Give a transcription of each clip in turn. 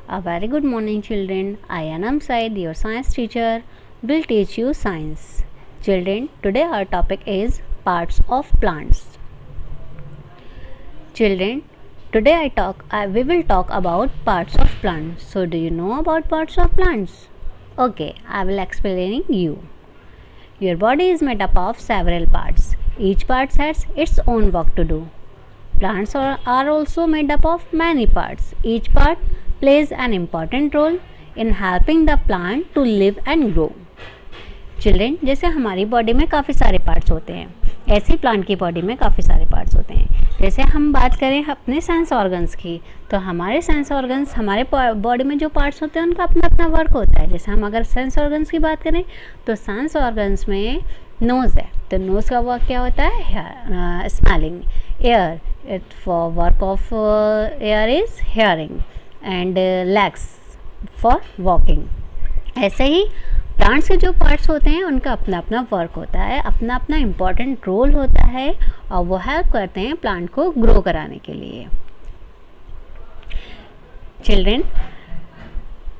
A very good morning, children. I am Said, your science teacher, will teach you science. Children, today our topic is parts of plants. Children, today we will talk about parts of plants. So, do you know about parts of plants? Okay, I will explain you. Your body is made up of several parts. Each part has its own work to do. Plants are also made up of many parts. Each part plays an important role in helping the plant to live and grow. Children, जैसे हमारी body में काफ़ी सारे parts होते हैं, ऐसे plant की body में काफ़ी सारे पार्ट्स होते हैं. जैसे हम बात करें अपने सेंस ऑर्गन्स की, तो हमारे सेंस ऑर्गन्स, हमारे बॉडी में जो पार्ट्स होते हैं उनका अपना अपना वर्क होता है. जैसे हम अगर सेंस ऑर्गन्स की बात करें तो सेंस ऑर्गन्स में नोज़ है, तो नोज़ का वर्क क्या होता है? Smelling. Air, it for work of air is hearing. And legs for walking. ऐसे ही प्लांट्स के जो पार्ट्स होते हैं उनका अपना अपना वर्क होता है, अपना अपना इम्पॉर्टेंट रोल होता है और वो हेल्प करते हैं प्लांट को ग्रो कराने के लिए. Children,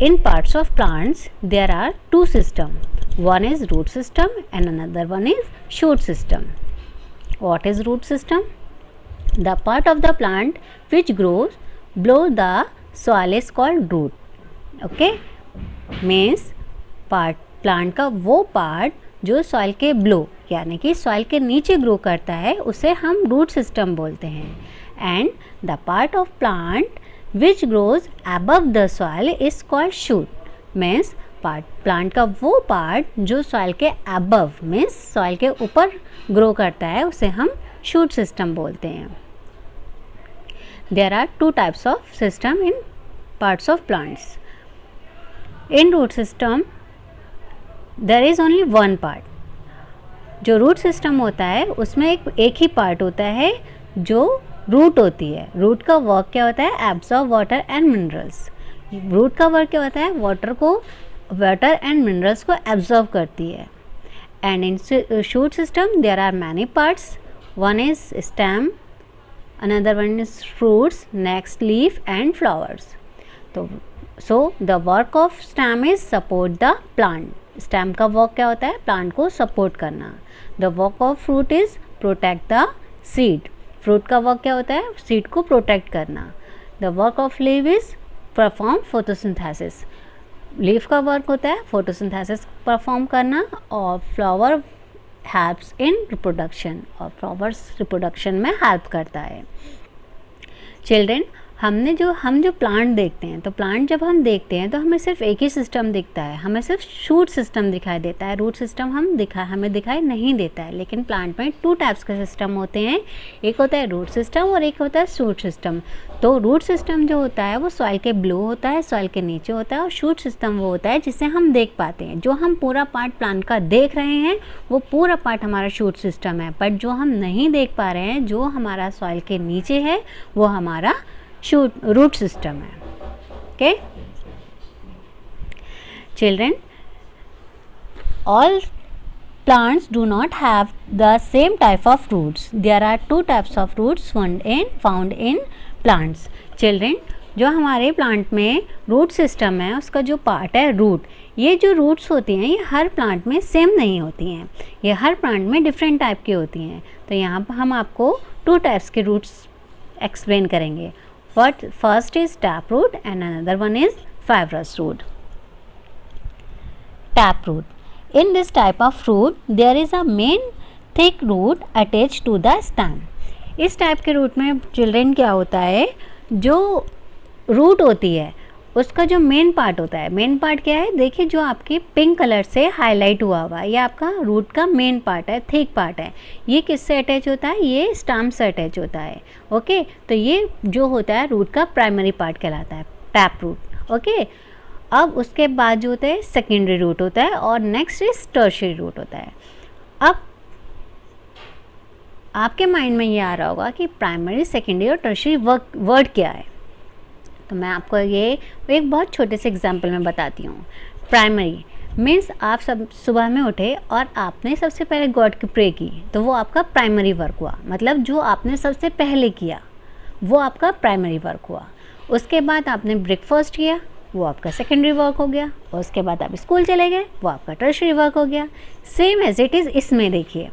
in parts of plants there are two systems. One is root system and another one is shoot system. What is root system? The part of the plant which grows below the soil is called root. Okay, means plant का वो part जो soil के below यानी कि soil के नीचे grow करता है उसे हम रूट सिस्टम बोलते हैं. And the part of plant which grows above the soil is called shoot. Means plant का वो पार्ट जो सॉइल के अबव मीन्स सॉइल के ऊपर ग्रो करता है उसे हम शूट सिस्टम बोलते हैं. There are two types of system in parts of plants. In root system there is only one part. जो रूट सिस्टम होता है उसमें एक ही पार्ट होता है जो रूट होती है. रूट का वर्क क्या होता है? Absorb water and minerals. Root का वर्क क्या होता है? वाटर एंड मिनरल्स को एब्जॉर्ब करती है. And in shoot system there are many parts. One is stem, another one is fruits, next leaf and flowers. तो so the work of stem is support the plant. Stem का work क्या होता है? Plant को support करना. The work of fruit is protect the seed. Fruit का work क्या होता है? सीड को प्रोटेक्ट करना. The work of leaf is perform photosynthesis. Leaf का वर्क होता है फोटोसिंथेसिस परफॉर्म करना. और फ्लावर हेल्प्स इन रिप्रोडक्शन, और फ्लावर्स रिप्रोडक्शन में हेल्प करता है. चिल्ड्रेन, हम जो प्लांट देखते हैं, तो प्लांट जब हम देखते हैं तो हमें सिर्फ एक ही सिस्टम दिखता है, हमें सिर्फ शूट सिस्टम दिखाई देता है. रूट सिस्टम हमें दिखाई नहीं देता है. लेकिन प्लांट में टू टाइप्स के सिस्टम होते हैं. एक होता है रूट सिस्टम और एक होता है शूट सिस्टम. तो रूट सिस्टम जो होता है वो सॉइल के बिलो होता है, सॉइल के नीचे होता है. और शूट सिस्टम वो होता है जिसे हम देख पाते हैं. जो हम पूरा पार्ट प्लांट का देख रहे हैं वो पूरा पार्ट हमारा शूट सिस्टम है. बट जो हम नहीं देख पा रहे हैं, जो हमारा सॉइल के नीचे है, वो हमारा रूट सिस्टम है. Okay children, all plants do not have the same type of roots. There are two types of roots found in plants. Children, जो हमारे प्लांट में रूट सिस्टम है उसका जो पार्ट है रूट, ये जो रूट्स होती हैं ये हर प्लांट में सेम नहीं होती हैं. ये हर प्लांट में डिफरेंट टाइप की होती हैं. तो यहाँ पर हम आपको टू टाइप्स के रूट्स एक्सप्लेन करेंगे. First is taproot and another one is fibrous root. Taproot. In this type of root, there is a main thick root attached to the stem. इस टाइप के रूट में children क्या होता है? जो root होती है उसका जो मेन पार्ट होता है, मेन पार्ट क्या है? देखिए, जो आपके पिंक कलर से हाईलाइट हुआ हुआ है ये आपका रूट का मेन पार्ट है, थिक पार्ट है. ये किससे अटैच होता है? ये स्टेम से अटैच होता है. ओके, तो ये जो होता है रूट का प्राइमरी पार्ट कहलाता है, टैप रूट. ओके, अब उसके बाद जो होता है सेकेंडरी रूट होता है और नेक्स्ट इज टर्शियरी रूट होता है. अब आपके माइंड में ये आ रहा होगा कि प्राइमरी, सेकेंडरी और टर्शियरी वर्ड क्या है. तो मैं आपको ये एक बहुत छोटे से एग्जांपल में बताती हूँ. प्राइमरी मीन्स आप सब सुबह में उठे और आपने सबसे पहले गॉड की प्रे की, तो वो आपका प्राइमरी वर्क हुआ. मतलब जो आपने सबसे पहले किया वो आपका प्राइमरी वर्क हुआ. उसके बाद आपने ब्रेकफास्ट किया, वो आपका सेकेंडरी वर्क हो गया, और उसके बाद आप स्कूल चले गए, वो आपका टर्शरी वर्क हो गया। सेम एज इट इज़ इसमें देखिए,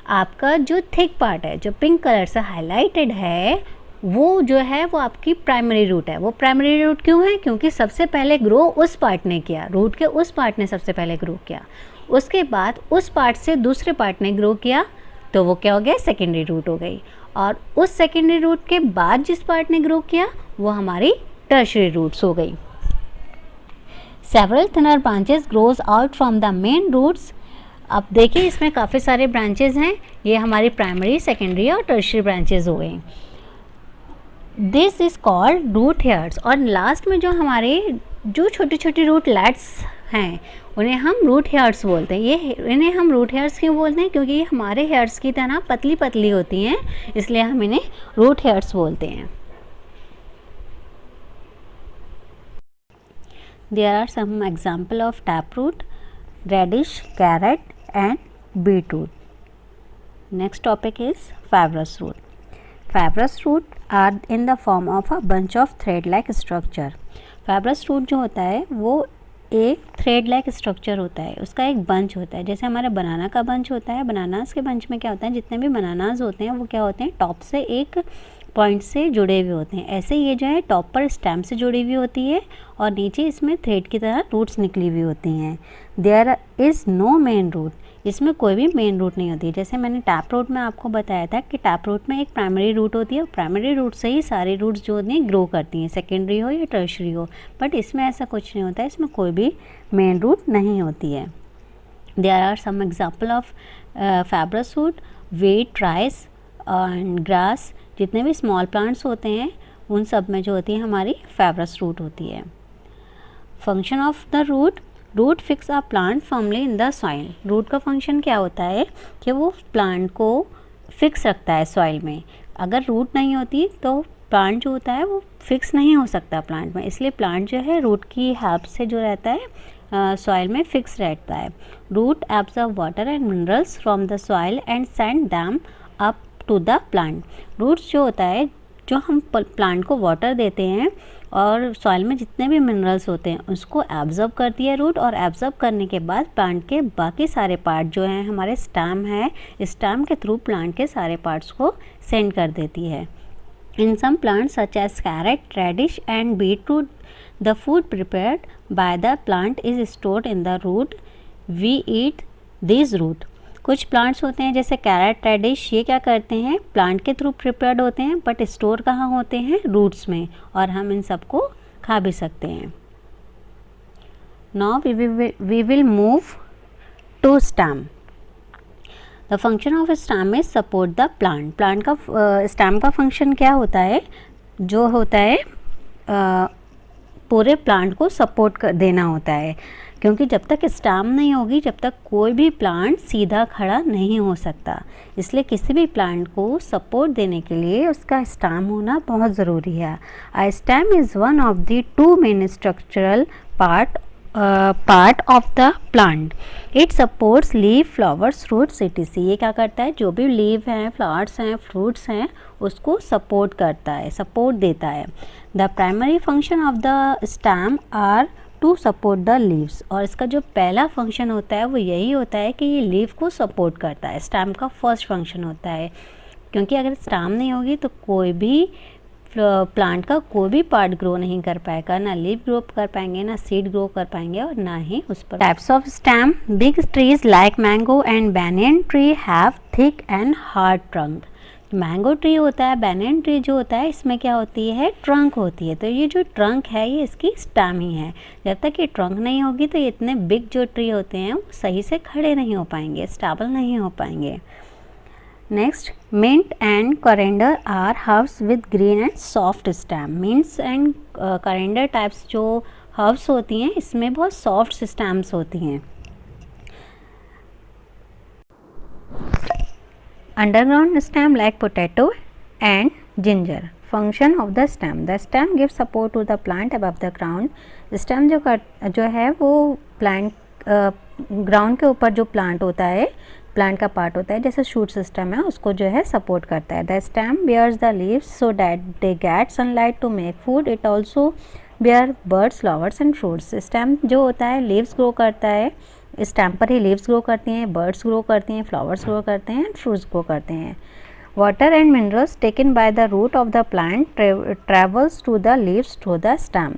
आपका जो थिक पार्ट है, जो पिंक कलर से हाईलाइटेड है, वो जो है वो आपकी प्राइमरी रूट है। वो प्राइमरी रूट क्यों है? क्योंकि सबसे पहले ग्रो उस पार्ट ने किया, रूट के उस पार्ट ने सबसे पहले ग्रो किया, उसके बाद उस पार्ट से दूसरे पार्ट ने ग्रो किया, तो वो क्या हो गया? सेकेंडरी रूट हो गई। और उस सेकेंडरी रूट के बाद जिस पार्ट ने ग्रो किया वो हमारी टर्शरी रूट्स हो गई। Several thinner branches grows out from the main roots. अब देखिए इसमें काफ़ी सारे ब्रांचेस हैं, ये हमारी प्राइमरी, सेकेंडरी और टर्शरी ब्रांचेस हो गई। This is called root hairs. और लास्ट में जो हमारे जो छोटी छोटी रूटलेट्स हैं उन्हें हम रूट हेयर्स बोलते हैं। ये इन्हें हम रूट हेयर्स क्यों बोलते हैं? क्योंकि ये हमारे हेयर्स की तरह पतली पतली होती हैं, इसलिए हम इन्हें रूट हेयर्स बोलते हैं। There are some example of taproot, radish, carrot and beetroot. Next topic is fibrous root. Fibrous root are in the form of a bunch of thread-like structure. Fibrous root जो होता है वो एक thread like structure होता है, उसका एक bunch होता है। जैसे हमारा बनाना का बंच होता है, बनानास के बंच में क्या होता है, जितने भी बनानास होते हैं वो क्या होते हैं, टॉप से एक पॉइंट से जुड़े हुए होते हैं। ऐसे ये जो है टॉप पर स्टेम से जुड़ी हुई होती है और नीचे इसमें थ्रेड की तरह रूट्स निकली हुई होती हैं। There is no main root, इसमें कोई भी मेन रूट नहीं होती है। जैसे मैंने टैप रूट में आपको बताया था कि टैप रूट में एक प्राइमरी रूट होती है और प्राइमरी रूट से ही सारी रूट्स जो होती हैं ग्रो करती हैं, सेकेंडरी हो या टर्शरी हो। बट इसमें ऐसा कुछ नहीं होता है, इसमें कोई भी मेन रूट नहीं होती है। There are some example of fibrous root, wheat, rice and grass. जितने भी स्मॉल प्लांट्स होते हैं उन सब में जो होती है हमारी फाइब्रस रूट होती है। Function of the root, root fix a plant firmly in the soil. Root का फंक्शन क्या होता है कि वो प्लांट को फिक्स रखता है सॉइल में। अगर रूट नहीं होती तो प्लांट जो होता है वो फिक्स नहीं हो सकता प्लांट में, इसलिए प्लांट जो है रूट की हेल्प से जो रहता है सॉइल में फिक्स रहता है। Root absorb water and minerals from the soil and send them up to the plant. Roots जो होता है, जो हम प्लांट को वाटर देते हैं और सॉइल में जितने भी मिनरल्स होते हैं उसको एब्जॉर्ब करती है रूट, और एब्जॉर्ब करने के बाद प्लांट के बाकी सारे पार्ट जो हैं हमारे स्टेम है, स्टेम के थ्रू प्लांट के सारे पार्ट्स को सेंड कर देती है। In some plants such as carrot, radish and beetroot, the food prepared by the plant is stored in the root, we eat this root. कुछ प्लांट्स होते हैं जैसे कैरेट, रेडिश, ये क्या करते हैं, प्लांट के थ्रू प्रिपेयर्ड होते हैं बट स्टोर कहाँ होते हैं, रूट्स में, और हम इन सबको खा भी सकते हैं। Now we will move to stem. The function of stem is support the plant. Plant का स्टेम का फंक्शन क्या होता है, जो होता है पूरे प्लांट को सपोर्ट कर देना होता है, क्योंकि जब तक स्टेम नहीं होगी जब तक कोई भी प्लांट सीधा खड़ा नहीं हो सकता। इसलिए किसी भी प्लांट को सपोर्ट देने के लिए उसका स्टेम होना बहुत ज़रूरी है। A stem is one of the two main structural part of the plant. It supports leave, flowers, fruits etc। ये क्या करता है, जो भी लीव हैं, फ्लावर्स हैं, फ्रूट्स हैं, उसको सपोर्ट करता है, सपोर्ट देता है। The primary function of the stem are to support the leaves. और इसका जो पहला फंक्शन होता है वो यही होता है कि ये लीव को सपोर्ट करता है। स्टेम का फर्स्ट फंक्शन होता है, क्योंकि अगर स्टेम नहीं होगी तो कोई भी प्लांट का कोई भी पार्ट ग्रो नहीं कर पाएगा, ना लीव ग्रो कर पाएंगे, ना सीड ग्रो कर पाएंगे, और ना ही उस पर। Types of stem, big trees like mango and banyan tree have thick and hard trunk. Mango tree होता है, बैनियन ट्री जो होता है, इसमें क्या होती है, ट्रंक होती है। तो ये जो ट्रंक है ये इसकी स्टेम ही है। जब तक ये ट्रंक नहीं होगी तो ये इतने बिग जो ट्री होते हैं वो सही से खड़े नहीं हो पाएंगे, स्टेबल नहीं हो पाएंगे। Next, mint and coriander are herbs with green and soft stem. Mints and coriander types जो हर्ब्स होती हैं इसमें बहुत सॉफ्ट स्टेम्स होती हैं। Underground stem like potato and ginger. Function of the stem. The stem gives support to the plant above the ground. Stem जो है वो plant ग्राउंड के ऊपर जो प्लांट होता है, प्लांट का पार्ट होता है, जैसे शूट सिस्टम है, उसको जो है सपोर्ट करता है। The stem bears the leaves so that they get sunlight to make food. It also bear buds, flowers and fruits. Stem जो होता है लीव्स ग्रो करता है, स्टेम पर ही लीव्स ग्रो करती हैं, बर्ड्स ग्रो करती हैं, फ्लावर्स ग्रो करते हैं, फ्रूट्स ग्रो करते हैं। Water and minerals taken by the root of the plant travels to the leaves through the stem.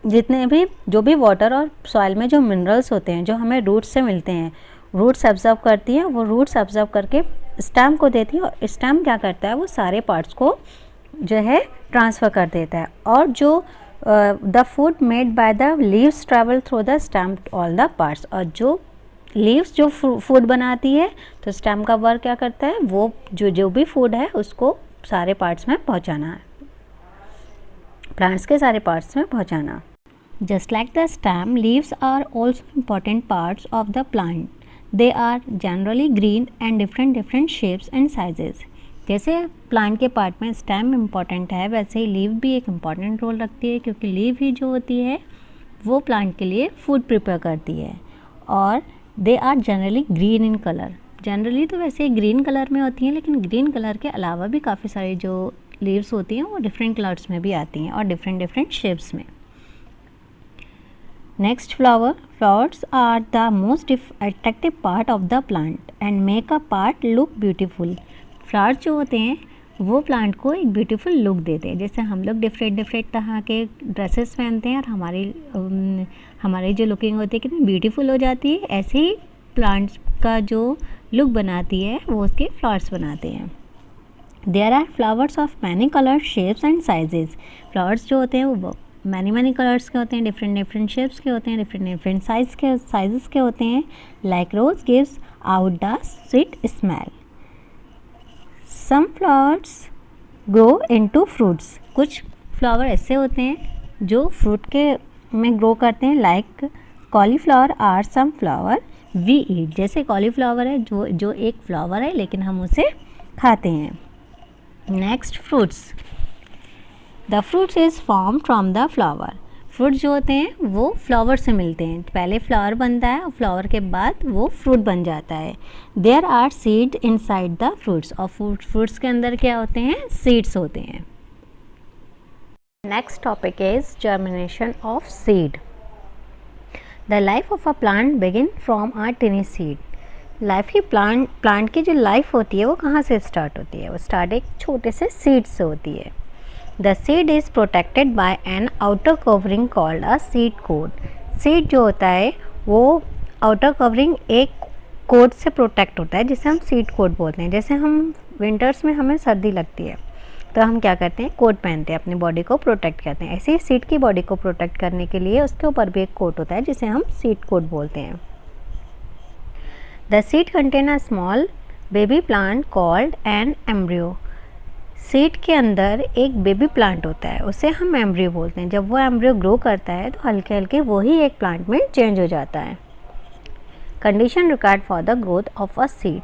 जितने भी जो भी वाटर और सॉइल में जो मिनरल्स होते हैं जो हमें रूट से मिलते हैं, रूट्स ऑब्जर्व करती हैं, वो रूट्स ऑब्जर्व करके स्टेम को देती है और स्टेम क्या करता है वो सारे पार्ट्स को जो है ट्रांसफ़र कर देता है। और जो the food made by the leaves travel through the stem all the parts. और जो लीव्स जो फूड बनाती है तो स्टेम का वर्क क्या करता है, वो जो भी फूड है उसको सारे पार्ट्स में पहुंचाना है, प्लांट्स के सारे पार्ट्स में पहुंचाना। Just like the stem, leaves are also important parts of the plant. They are generally green and different shapes and sizes. जैसे प्लांट के पार्ट में स्टेम इम्पॉर्टेंट है, वैसे ही लीव भी एक इम्पॉर्टेंट रोल रखती है, क्योंकि लीव ही जो होती है वो प्लांट के लिए फूड प्रिपेयर करती है। और they are generally green in colour. Generally तो वैसे ग्रीन कलर में होती हैं, लेकिन ग्रीन कलर के अलावा भी काफ़ी सारी जो लीव्स होती हैं वो डिफरेंट कलर्स में भी आती हैं और डिफरेंट शेप्स में। Next flowers are the most attractive part of the plant and make a part look beautiful. Flowers जो होते हैं वो प्लांट को एक ब्यूटीफुल लुक देते हैं। जैसे हम लोग डिफरेंट तरह के ड्रेसेस पहनते हैं और हमारी जो लुकिंग होती है कितनी ब्यूटीफुल हो जाती है, ऐसे ही प्लांट्स का जो लुक बनाती है वो उसके फ्लावर्स बनाते हैं। There are flowers of many colour, shapes and sizes. Flowers जो होते हैं वो मैनी कलर्स के होते हैं, डिफरेंट शेप्स के होते हैं, डिफरेंट साइजेस के होते हैं। Like rose gives out the sweet smell. Some flowers grow into fruits. कुछ फ्लावर ऐसे होते हैं जो फ्रूट के में ग्रो करते हैं। Like cauliflower are some flower we eat. जैसे कॉलीफ्लावर है जो एक फ्लावर है लेकिन हम उसे खाते हैं। Next fruits. The fruits is form from the flower. Fruit जो होते हैं वो फ्लावर से मिलते हैं। पहले फ्लावर बनता है और फ्लावर के बाद वो फ्रूट बन जाता है। There are seed inside the fruits. और फ्रूट्स के अंदर क्या होते हैं, सीड्स होते हैं। Next topic is germination of seed. The life of a plant begin from a tiny seed. Life की प्लांट की जो लाइफ होती है वो कहाँ से स्टार्ट होती है, वो स्टार्ट एक छोटे से सीड से होती है। The seed is protected by an outer covering called a seed coat. Seed जो होता है वो outer covering एक कोट से प्रोटेक्ट होता है जिसे हम सीड कोट बोलते हैं। जैसे हम विंटर्स में हमें सर्दी लगती है तो हम क्या करते हैं, कोट पहनते हैं, अपनी बॉडी को प्रोटेक्ट करते हैं। ऐसे ही सीड की बॉडी को प्रोटेक्ट करने के लिए उसके ऊपर भी एक कोट होता है जिसे हम सीड कोट बोलते हैं। The seed contain a small baby plant called an embryo. Seed के अंदर एक बेबी प्लांट होता है, उसे हम एम्ब्रियो बोलते हैं। जब वो एम्ब्रियो ग्रो करता है तो हल्के हल्के वही एक प्लांट में चेंज हो जाता है। Condition required for the growth of a seed.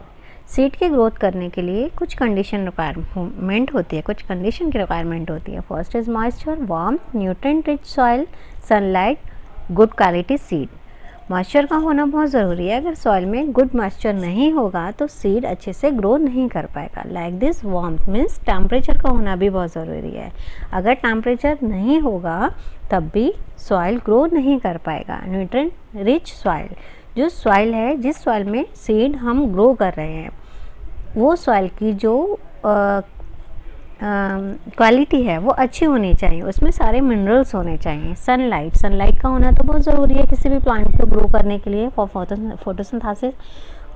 Seed की ग्रोथ करने के लिए कुछ कंडीशन रिक्वायरमेंट होती है, कुछ कंडीशन की रिक्वायरमेंट होती है। First is moisture, warmth, nutrient rich soil, sunlight, good quality seed. Moisture का होना बहुत ज़रूरी है। अगर सॉइल में गुड मॉइस्चर नहीं होगा तो सीड अच्छे से ग्रो नहीं कर पाएगा। Like this warmth means temperature का होना भी बहुत ज़रूरी है। अगर टेम्परेचर नहीं होगा तब भी सॉइल ग्रो नहीं कर पाएगा। न्यूट्रिएंट रिच सॉइल, जो सॉइल है, जिस सॉइल में सीड हम ग्रो कर रहे हैं वो सॉइल की जो क्वालिटी है वो अच्छी होनी चाहिए, उसमें सारे मिनरल्स होने चाहिए। सनलाइट का होना तो बहुत ज़रूरी है किसी भी प्लांट को ग्रो करने के लिए for photosynthesis.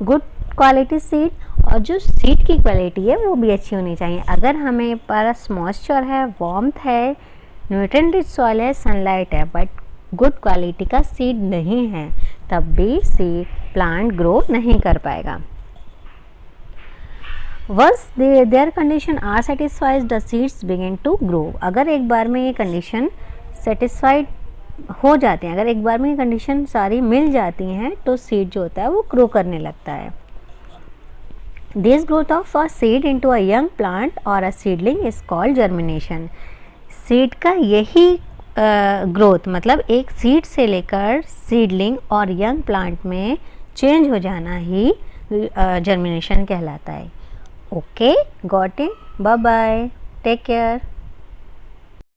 Good quality seed, और जो सीड की क्वालिटी है वो भी अच्छी होनी चाहिए। अगर हमें पास मॉइस्चर है, वार्मथ है, न्यूट्रिएंट रिच सॉइल है, सनलाइट है, बट गुड क्वालिटी का सीड नहीं है तब भी सीड प्लांट ग्रो नहीं कर पाएगा। Once their condition are satisfied, the seeds begin to grow. अगर एक बार में ये कंडीशन सेटिस्फाइड हो जाते हैं, अगर एक बार में ये कंडीशन सारी मिल जाती हैं तो सीड जो होता है वो ग्रो करने लगता है। This growth of a seed into a young plant or a seedling is called germination. Seed का यही ग्रोथ मतलब एक सीड से लेकर सीडलिंग और यंग प्लांट में चेंज हो जाना ही जर्मिनेशन कहलाता है। Okay, got it. Bye bye. Take care.